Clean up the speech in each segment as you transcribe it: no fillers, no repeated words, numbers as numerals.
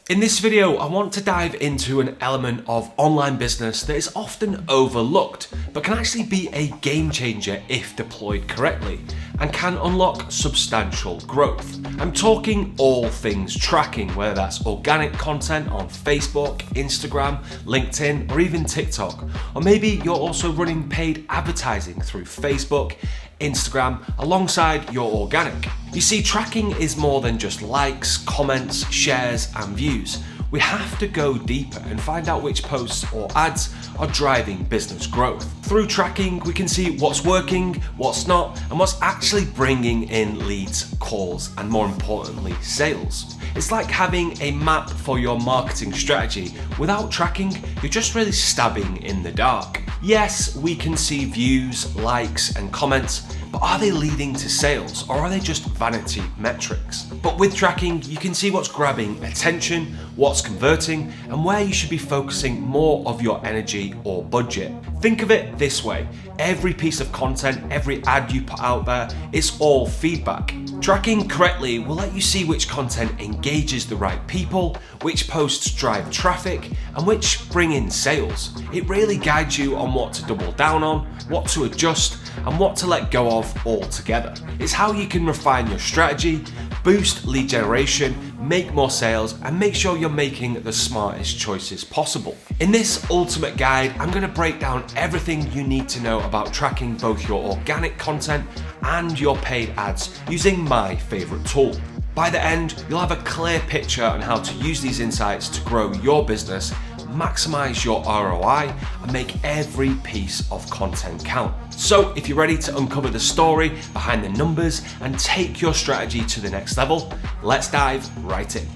In this video, I want to dive into an element of online business that is often overlooked, but can actually be a game changer if deployed correctly, and can unlock substantial growth. I'm talking all things tracking, whether that's organic content on Facebook, Instagram, LinkedIn, or even TikTok. Or maybe you're also running paid advertising through Facebook, Instagram, alongside your organic. You see, tracking is more than just likes, comments, shares, and views. We have to go deeper and find out which posts or ads are driving business growth. Through tracking, we can see what's working, what's not, and what's actually bringing in leads, calls, and more importantly, sales. It's like having a map for your marketing strategy. Without tracking, you're just really stabbing in the dark. Yes, we can see views, likes, and comments, but are they leading to sales, or are they just vanity metrics? But with tracking, you can see what's grabbing attention, what's converting, and where you should be focusing more of your energy or budget. Think of it this way: every piece of content, every ad you put out there, it's all feedback. Tracking correctly will let you see which content engages the right people, which posts drive traffic, and which bring in sales. It really guides you on what to double down on, what to adjust, and what to let go of altogether. It's how you can refine your strategy, boost lead generation, make more sales, and make sure you're making the smartest choices possible. In this ultimate guide, I'm going to break down everything you need to know about tracking both your organic content and your paid ads using my favorite tool. By the end, you'll have a clear picture on how to use these insights to grow your business, maximize your ROI, and make every piece of content count. So if you're ready to uncover the story behind the numbers and take your strategy to the next level, let's dive right in.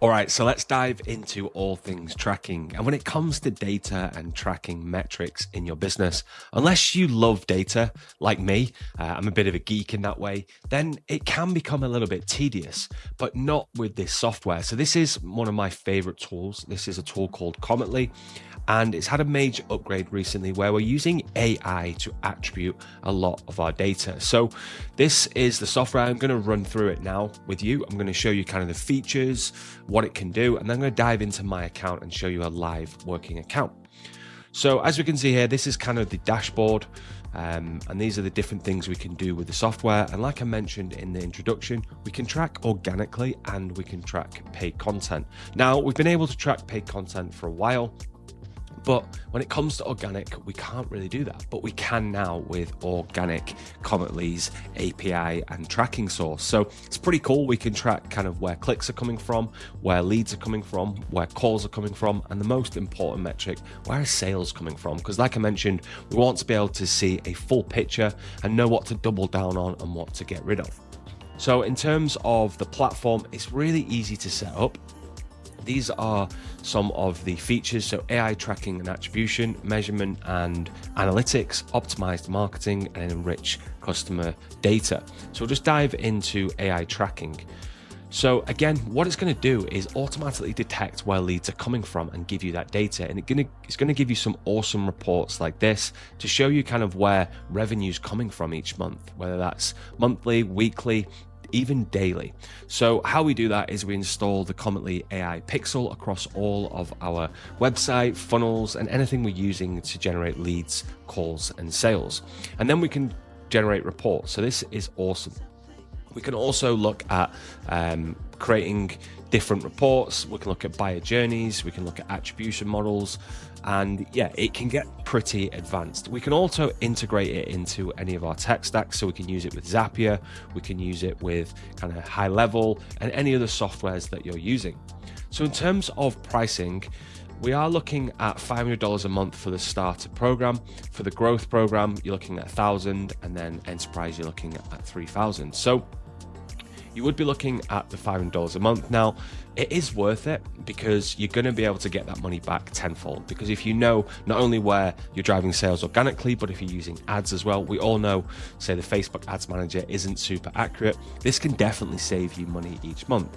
Alright, so let's dive into all things tracking. And when it comes to data and tracking metrics in your business, unless you love data, like me, I'm a bit of a geek in that way, then it can become a little bit tedious, but not with this software. So this is one of my favorite tools. This is a tool called Cometly, and it's had a major upgrade recently where we're using AI to attribute a lot of our data. So this is the software. I'm going to run through it now with you. I'm going to show you kind of the features, what it can do, and then I'm going to dive into my account and show you a live working account. So as we can see here, this is kind of the dashboard, and these are the different things we can do with the software. And like I mentioned in the introduction, we can track organically and we can track paid content. Now, we've been able to track paid content for a while, but when it comes to organic, we can't really do that. But we can now with organic Cometly's API and tracking source. So it's pretty cool. We can track kind of where clicks are coming from, where leads are coming from, where calls are coming from, and the most important metric, where are sales coming from? Because like I mentioned, we want to be able to see a full picture and know what to double down on and what to get rid of. So in terms of the platform, it's really easy to set up. These are some of the features, so AI tracking and attribution, measurement and analytics, optimized marketing, and enrich customer data. So we'll just dive into AI tracking. So again, what it's going to do is automatically detect where leads are coming from and give you that data. And it's going to give you some awesome reports like this to show you kind of where revenue is coming from each month, whether that's monthly, weekly, even daily. So how we do that is we install the Cometly AI Pixel across all of our website, funnels, and anything we're using to generate leads, calls, and sales. And then we can generate reports. So this is awesome. We can also look at creating different reports. We can look at buyer journeys. We can look at attribution models. And yeah, it can get pretty advanced. We can also integrate it into any of our tech stacks. So we can use it with Zapier. We can use it with kind of high level and any other softwares that you're using. So in terms of pricing, we are looking at $500 a month for the starter program. For the growth program, you're looking at $1,000, and then enterprise, you're looking at $3,000. So you would be looking at the $500 a month. Now, it is worth it because you're going to be able to get that money back tenfold. Because if you know not only where you're driving sales organically, but if you're using ads as well, we all know, say the Facebook Ads Manager isn't super accurate. This can definitely save you money each month.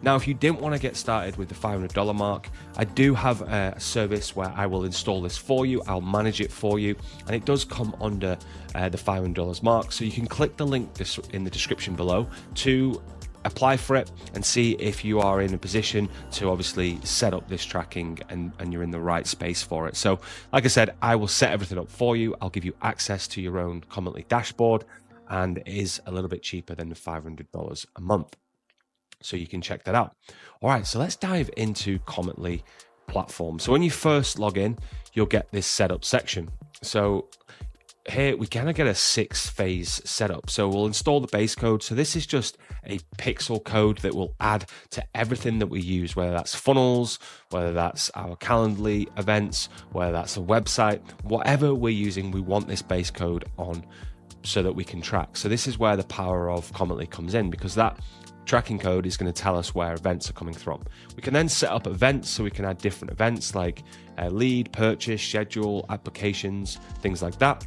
Now, if you didn't want to get started with the $500 mark, I do have a service where I will install this for you. I'll manage it for you, and it does come under the $500 mark. So you can click the link in the description below to apply for it and see if you are in a position to obviously set up this tracking and you're in the right space for it. So like I said, I will set everything up for you. I'll give you access to your own Cometly dashboard, and it is a little bit cheaper than the $500 a month. So you can check that out. All right, so let's dive into Cometly platform. So when you first log in, you'll get this setup section. So here we kind of get a 6-phase setup. So we'll install the base code. So this is just a pixel code that will add to everything that we use, whether that's funnels, whether that's our Calendly events, whether that's a website, whatever we're using, we want this base code on so that we can track. So this is where the power of Cometly comes in, because that tracking code is going to tell us where events are coming from. We can then set up events, so we can add different events like lead, purchase, schedule, applications, things like that.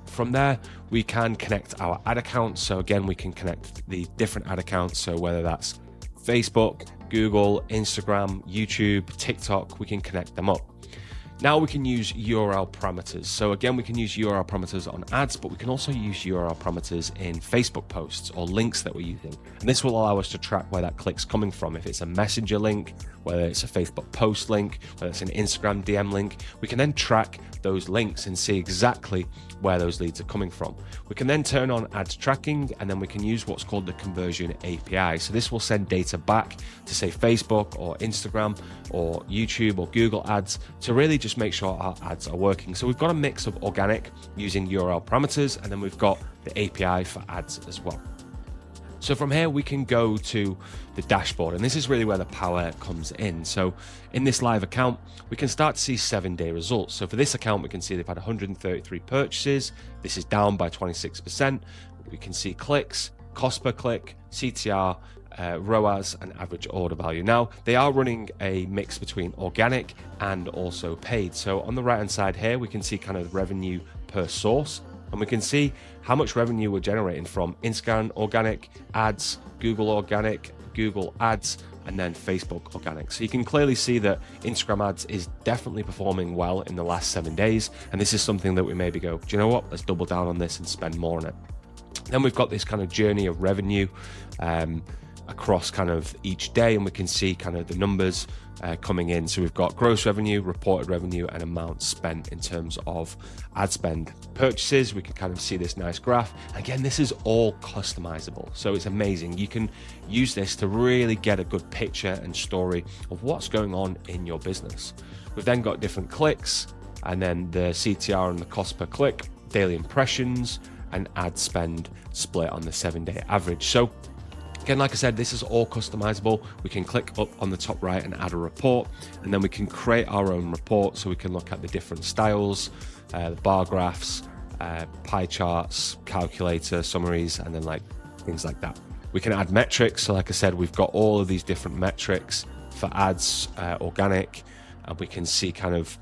From there, we can connect our ad accounts. So again, we can connect the different ad accounts. So whether that's Facebook, Google, Instagram, YouTube, TikTok, we can connect them up. Now we can use URL parameters. So again, we can use URL parameters on ads, but we can also use URL parameters in Facebook posts or links that we're using. And this will allow us to track where that click's coming from. If it's a messenger link, whether it's a Facebook post link, whether it's an Instagram DM link, we can then track those links and see exactly where those leads are coming from. We can then turn on ads tracking, and then we can use what's called the conversion API. So this will send data back to say Facebook or Instagram or YouTube or Google ads to really just make sure our ads are working. So we've got a mix of organic using URL parameters, and then we've got the API for ads as well. So from here, we can go to the dashboard, and this is really where the power comes in. So in this live account, we can start to see 7-day results. So for this account, we can see they've had 133 purchases. This is down by 26%. We can see clicks, cost per click, CTR, ROAS, and average order value. Now, they are running a mix between organic and also paid. So on the right-hand side here, we can see kind of revenue per source, and we can see how much revenue we're generating from Instagram organic, ads, Google organic, Google ads, and then Facebook organic. So you can clearly see that Instagram ads is definitely performing well in the last 7 days. And this is something that we maybe go, do you know what? Let's double down on this and spend more on it. Then we've got this kind of journey of revenue across kind of each day, and we can see kind of the numbers coming in. So we've got gross revenue, reported revenue, and amount spent in terms of ad spend. Purchases, we can kind of see this nice graph. Again, this is all customizable, so it's amazing. You can use this to really get a good picture and story of what's going on in your business. We've then got different clicks, and then the CTR and the cost per click, daily impressions, and ad spend split on the 7-day average. So again, like I said, this is all customizable. We can click up on the top right and add a report, and then we can create our own report, so we can look at the different styles, the bar graphs, pie charts, calculator, summaries, and then like things like that. We can add metrics. So like I said, we've got all of these different metrics for ads, organic, and we can see kind of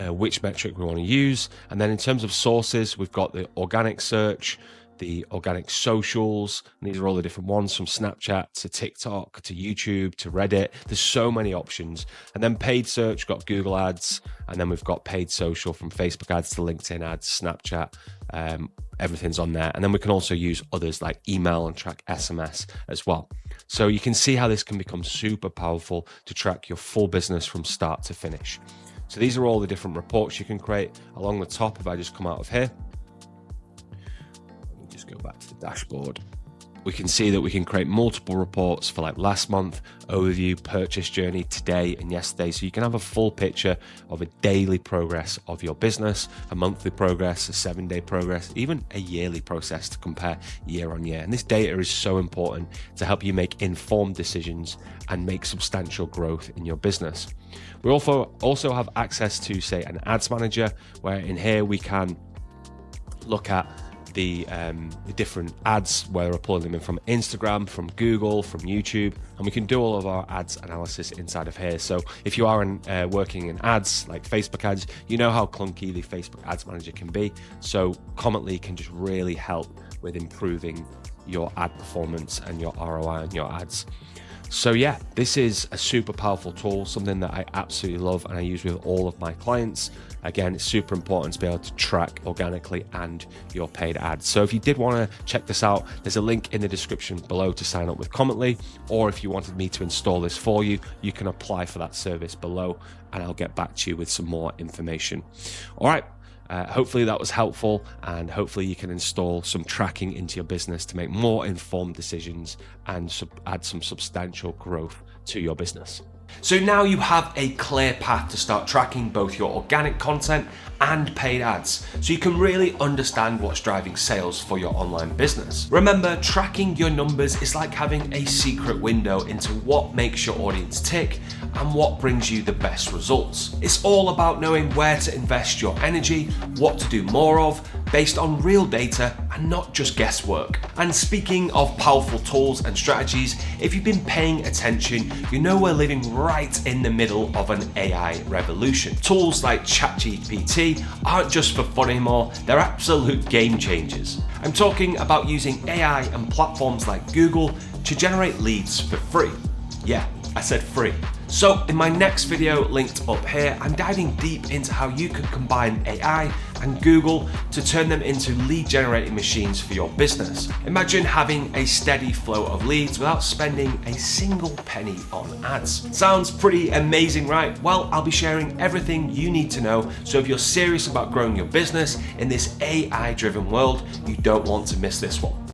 which metric we want to use. And then in terms of sources, we've got the organic search, the organic socials, and these are all the different ones, from Snapchat to TikTok to YouTube to Reddit. There's so many options. And then paid search, got Google ads, and then we've got paid social, from Facebook ads to LinkedIn ads, Snapchat, everything's on there. And then we can also use others like email and track SMS as well. So you can see how this can become super powerful to track your full business from start to finish. So these are all the different reports you can create. Along the top, if I just come out of here, go back to the dashboard, we can see that we can create multiple reports for like last month, overview, purchase journey, today, and yesterday. So you can have a full picture of a daily progress of your business, a monthly progress, a 7-day progress, even a yearly process to compare year on year. And this data is so important to help you make informed decisions and make substantial growth in your business. We also have access to, say, an ads manager, where in here we can look at the different ads, where we're pulling them in from Instagram, from Google, from YouTube, and we can do all of our ads analysis inside of here. So if you are working in ads like Facebook ads, you know how clunky the Facebook ads manager can be. So Cometly can just really help with improving your ad performance and your ROI on your ads. So yeah, this is a super powerful tool, something that I absolutely love and I use with all of my clients. Again, it's super important to be able to track organically and your paid ads. So if you did want to check this out, there's a link in the description below to sign up with Cometly, or if you wanted me to install this for you, you can apply for that service below and I'll get back to you with some more information. All right. Hopefully that was helpful, and hopefully you can install some tracking into your business to make more informed decisions and add some substantial growth to your business. So now you have a clear path to start tracking both your organic content and paid ads, so you can really understand what's driving sales for your online business. Remember, tracking your numbers is like having a secret window into what makes your audience tick and what brings you the best results. It's all about knowing where to invest your energy, what to do more of, based on real data and not just guesswork. And speaking of powerful tools and strategies, if you've been paying attention, you know we're living right in the middle of an AI revolution. Tools like ChatGPT aren't just for fun anymore, they're absolute game changers. I'm talking about using AI and platforms like Google to generate leads for free. Yeah, I said free. So in my next video linked up here, I'm diving deep into how you can combine AI and Google to turn them into lead generating machines for your business. Imagine having a steady flow of leads without spending a single penny on ads. Sounds pretty amazing, right? Well, I'll be sharing everything you need to know, so if you're serious about growing your business in this AI driven world, you don't want to miss this one.